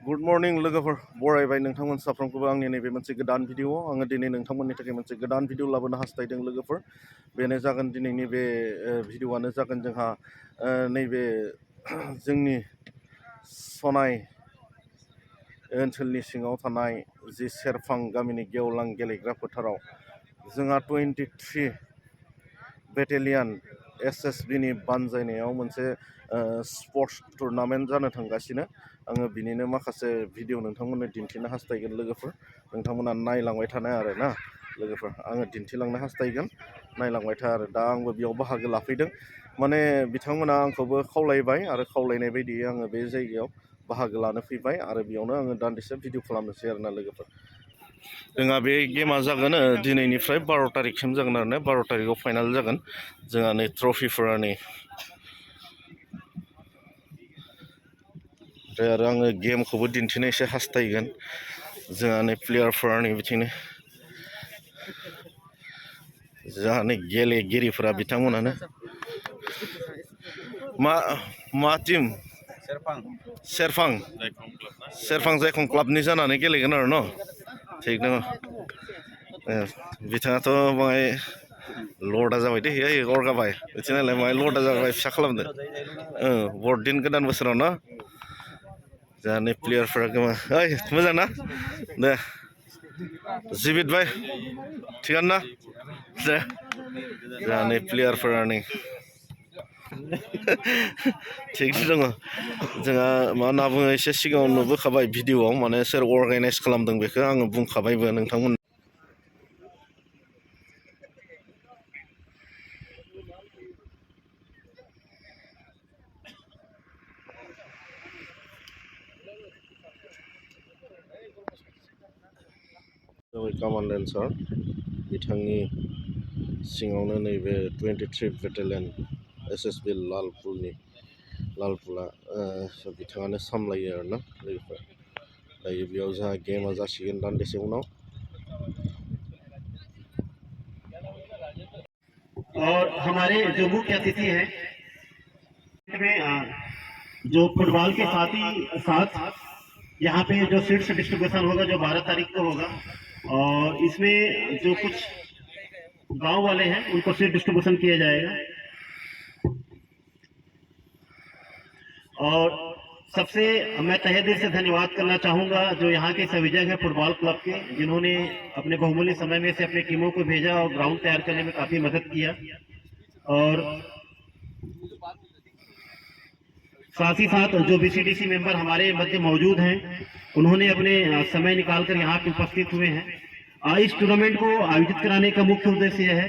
Good morning लोगोफोर बरायबाय नोंथांमोन साफ्रोमखौबो आंनि नैबे मोनसे गोदान भिडिअ आङो दिनै नोंथांमोननि थाखाय मोनसे गोदान भिडिअ लाबोनो हास्थायदों लोगोफोर बेनो जागोन दिनैनि बे भिडिअआनो जागोन जोंहा नैबे जोंनि सनाय ओनसोलनि सिङाव थानाय जि सेरफां गामिनि गेवलां गेलेग्रा फोथाराव जोंहा 23 बेटेलियन SSB नि बानजायनायाव मोनसे स्पर्ट्स टुर्नामेन्ट जानो थांगासिनो आङो बिनिनो माखासे भिडिअ नोंथांमोननो दिन्थिनो हास्थायगोन लोगोफोर नोंथांमोना नायलांबाय थानाय आरो ना लोगोफोर आङो दिन्थिलांनो हास्थायगोन नायलांबाय था आरो दा आंबो बेयाव बाहागो लाफैदों माने बिथांमोना आंखौबो खावलायबाय आरो खावलायनाय बायदियै आङो बे जायगायाव बाहागो लानो फैबाय आरो बेयावनो आङो दान्दिसे भिडिअ खालामनोसै आरो ना लोगोफोर जोंहा बे गेमा जागोन दिनैनिफ्राय 12 तारिखसिम जागोन आरो ना 12 तारिखआव फाइनाल जागोन जोंहा नै ट्रफिफोरा नै ओमफ्राय आरो आङो गेमखौबो दिन्थिनो एसे हास्थायगोन जोंहा नै प्लेयारफोरा नै बिथिंनो जोंहा नै गेलेगिरिफोरा बिथांमोनानो मा टिम सेरफां जायखं क्लाबनि जानानै गेलेगोन आरो न' थिग दङ बिथाङाथ' बाङाय लर्डआ जाबाय दे अरगाबाय बिथिंनालाय बाङाय लर्डआ जाबाय फिसा खालामदो बरदिन गोदान बोसोराव न जोंहा नै प्लेयारफोरा गोमा ओइ मोजां ना दे जिबित भाई थिगानो ना दे जोंहा नै प्लेयारफोरा नै थिग दङ जोंहा मा होनना बुङो एसे सिगाङाव नुबोखाबाय भिडिअआव माने सोर अर्गानाइज खालामदों बेखौ आङो बुंखाबायबो नोंथांमोन कमान्डेन्ट सार बिथांनि सिङावनो नैबे 23 बेटेलियन SSB लालपला बिथाङानो सामलायो आरोना लोगोफोर दायो बेयाव जोंहा गेमा जासिगोन दान्दिसे उनाव और हमारे जो मुख्य अतिथि हैं जो फुटबॉल के साथ यहाँ पे जो सीट्स डिस्ट्रीब्यूशन होगा जो 12 तारीख को होगा और इसमें जो कुछ गांव वाले हैं उनको सीट डिस्ट्रीब्यूशन किया जाएगा और सबसे मैं तहे दिल से धन्यवाद करना चाहूंगा जो यहाँ के संयोजक है फुटबॉल क्लब के जिन्होंने अपने बहुमूल्य समय में से अपनी टीमों को भेजा और ग्राउंड तैयार करने में काफी मदद किया और साथ ही साथ जो BCDC मेंबर हमारे मध्य मौजूद हैं उन्होंने अपने समय निकालकर यहाँ पे उपस्थित हुए हैं इस टूर्नामेंट को आयोजित कराने का मुख्य उद्देश्य यह है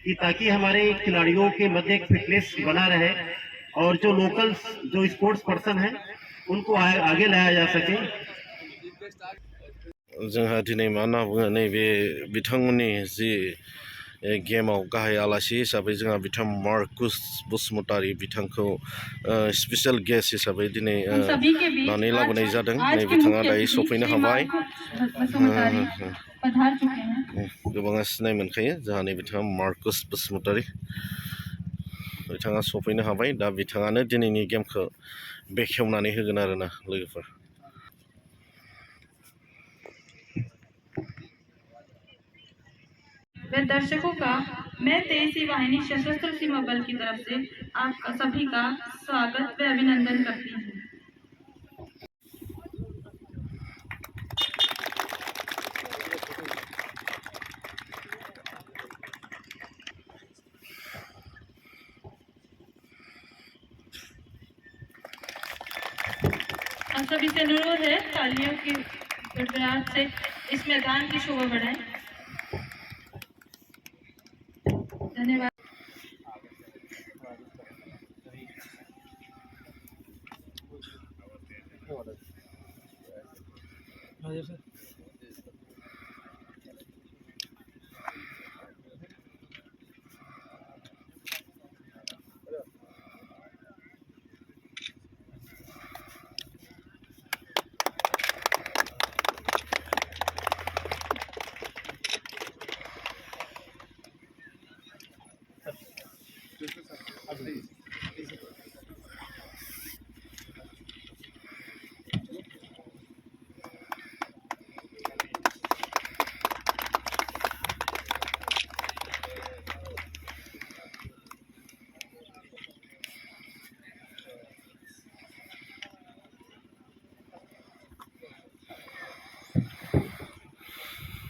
कि ताकि हमारे खिलाड़ियों के मध्य एक फिटनेस बना रहे और जो लोकल जो स्पोर्ट्स पर्सन हैं उनको आगे लाया जा सके जोंहा दिनै मा होनना बुङो नैबे बिथांमोननि जि गेमाव गाहाय आलासि हिसाबै जोंहा बिथां मार्कुस बसुमतारी बिथांखौ स्पेसियेल गेस्ट हिसाबै दिनै लानानै लाबोनाय जादों नै बिथाङा दायो सफैनो हाबाय गोबाङा सिनाय मोनखायो जोंहा नै बिथाङा मार्कुस बसुमतारी बिथाङा सफैनो हाबाय दा बिथाङानो दिनैनि गेमखौ बेखेवनानै होगोन आरोना लोगोफोर दर्शकों का मैं 23वीं वाहिनी सशस्त्र सीमा बल की तरफ से आप सभी का स्वागत व अभिनंदन करती हूँ। हम सभी से अनुरोध है तालियों की गड़गड़ाहट से इस मैदान की शोभा बढ़ाएं। धन्यवाद।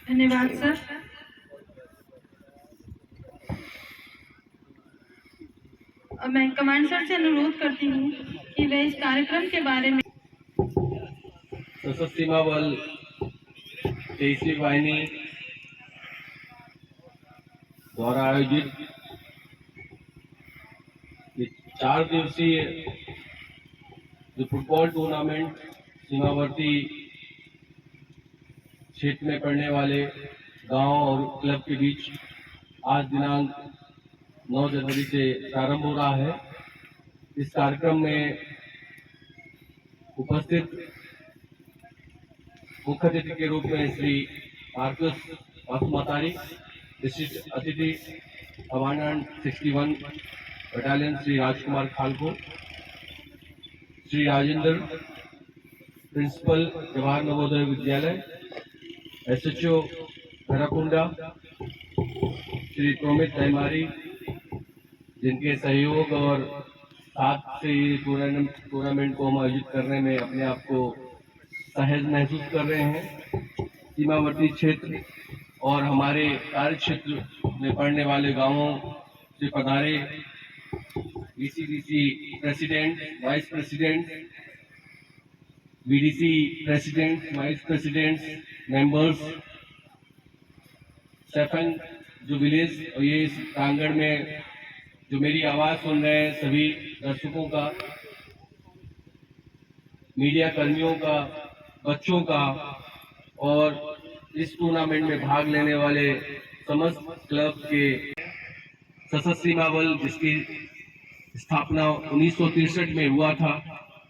धन्यवाद सर। अब मैं कमांड सर से अनुरोध करती हूँ कि वे इस कार्यक्रम के बारे में सशस्त्र सीमा बल 23वीं वाहिनी द्वारा आयोजित ये 4 दिवसीय जो फुटबॉल टूर्नामेंट सीमावर्ती क्षेत्र में पड़ने वाले गांव और क्लब के बीच आज दिनांक 9 जनवरी से प्रारंभ हो रहा है। इस कार्यक्रम में उपस्थित मुख्य अतिथि के रूप में श्री मार्कस वासुमातारी, विशिष्ट अतिथि कमांडेंट 61 बटालियन श्री राजकुमार खालको, श्री राजेंद्र प्रिंसिपल जवाहर नवोदय विद्यालय, एसएचओ भराकुंडा, श्री प्रोमित तैमारी, जिनके सहयोग और साथ से ये टूर्नामेंट को हम आयोजित करने में अपने आप को सहज महसूस कर रहे हैं। सीमावर्ती क्षेत्र और हमारे कार्य क्षेत्र में पड़ने वाले गांवों से पधारे BCDC president, vice president, BDC president, vice president, members, सरफंग जो विलेज और ये इस प्रांगण में जो मेरी आवाज सुन रहे हैं सभी दर्शकों का, मीडिया कर्मियों का, बच्चों का और इस टूर्नामेंट में भाग लेने वाले समस्त क्लब के सशस्त्र सीमा बल जिसकी स्थापना 1963 में हुआ था,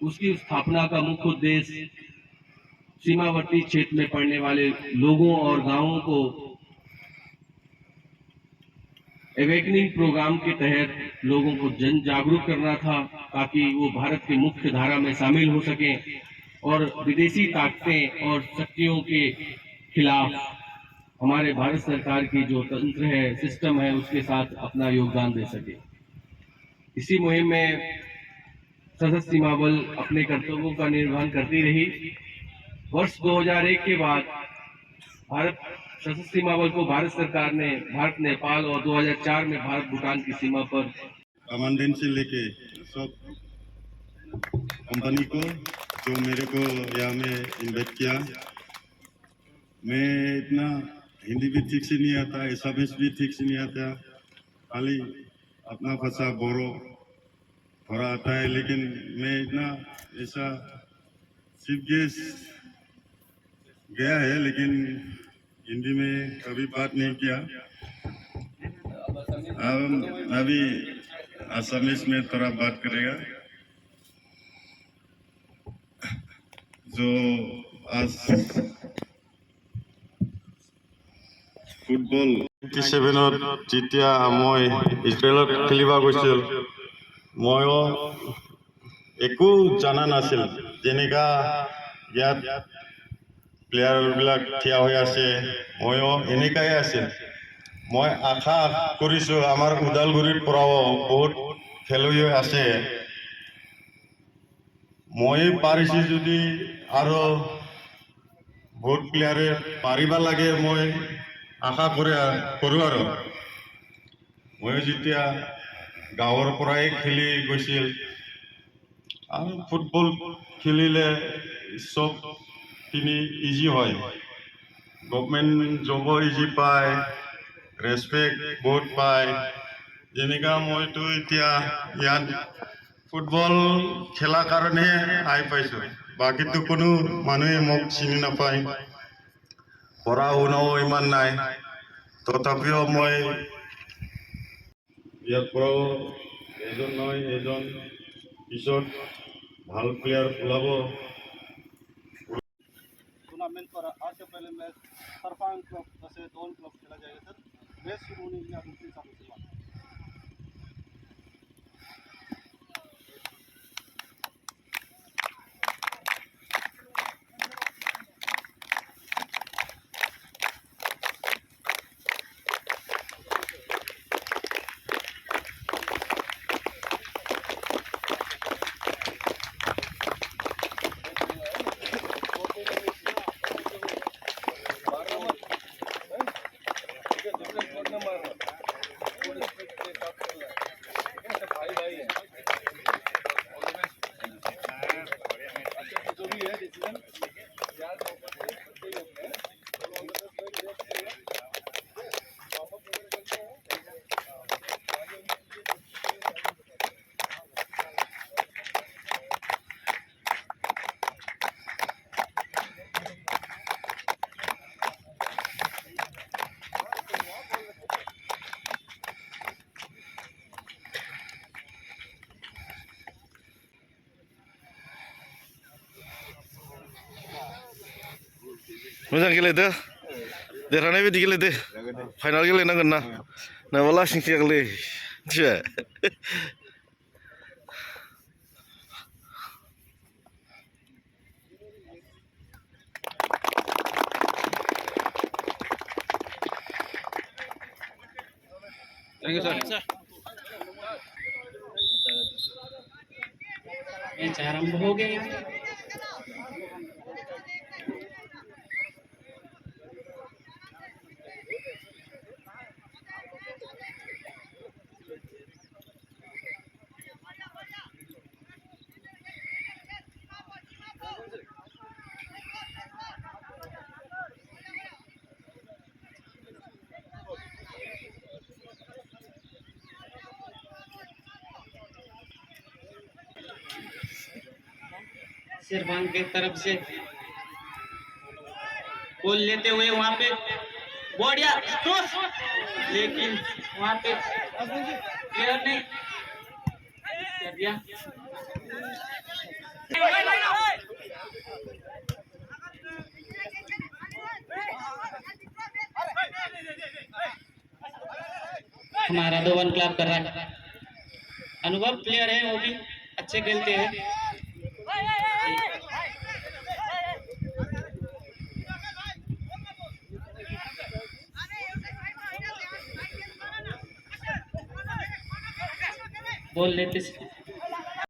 उसकी स्थापना का मुख्य उद्देश्य सीमावर्ती क्षेत्र में पड़ने वाले लोगों और गांवों को एवेकनिंग प्रोग्राम के तहत लोगों को जन जागरूक करना था, ताकि वो भारत की मुख्य धारा में शामिल हो सकें और विदेशी ताकतें और शक्तियों के खिलाफ हमारे भारत सरकार की जो तंत्र है, सिस्टम है, उसके साथ अपना योगदान दे सके। इसी मुहिम में सशस्त्र सीमा बल अपने कर्तव्यों का निर्वहन करती रही। वर्ष 2001 के बाद भारत सशस्त्र सीमा बल को भारत सरकार ने भारत नेपाल और 2004 में भारत भूटान की सीमा पर कमांडेंट से लेके सब कंपनी को जो मेरे को यहाँ में इन्वाइट किया। मैं इतना हिंदी भी ठीक से नहीं आता, एसामिस भी ठीक से नहीं आता, खाली अपना भाषा बोरो थोड़ा आता है, लेकिन मैं इतना ऐसा चीफ गेस्ट गया है लेकिन हिंदी में कभी बात नहीं किया। अभी असमीज में थोड़ा बात करेगा। जो आज ফুটবল 27ত যেতিয়া মই ইজৰাইলত খেলিব গৈছিল, ময়ো একো জানা নাছিল। যেনেকা ইয়াত প্লেয়াৰবিলাক থিয় হৈ আছে, ময়ো এনেকাই আছিল। মই আশা কৰিছোঁ আমাৰ ওদালগুৰিৰ পৰাও বহুত খেলুৱৈ আছে। মই পাৰিছোঁ যদি আৰু বহুত প্লেয়াৰে পাৰিব লাগে, মই আশা কৰোঁ। আৰু মই যেতিয়া গাঁৱৰ পৰাই খেলি গৈছিল, আৰু ফুটবল খেলিলে চবখিনি ইজি হয়, গভৰ্ণমেণ্ট জবো ইজি পায়, ৰেচপেক্ট বহুত পায়। যেনেকা মইতো এতিয়া ইয়াত ফুটবল খেলাৰ কাৰণেহে আহি পাইছোঁ, বাকীতো কোনো মানুহে মোক চিনি নাপায়, পঢ়া শুনাও ইমান নাই। তথাপিও মই ইয়াৰ পৰাও এজন নহয় এজন পিছত ভাল প্লেয়াर ওলাব। टूर्नामेंट पर आज से पहले मैच सरफांग क्लब जैसे 2 क्लब खेला जाएगा सर। मैच शुरू होने के लिए आप दूसरी साल से मोजां गेलेदो देरहानाय बायदि गेलेदो फाइनाल गेलेनांगोन ना नङाबा लासिंसिं जागोनलै मिथिबाय थैंक यू सर मैच आरंभ हो गया। शेरफान की तरफ से बॉल लेते हुए वहां पे बढ़िया क्रॉस, लेकिन वहां पे प्लेयर ने कर दिया। हमारा 2-1 क्लब कर रहा है। अनुभव प्लेयर है, वो भी अच्छे खेलते हैं। बॉल लेते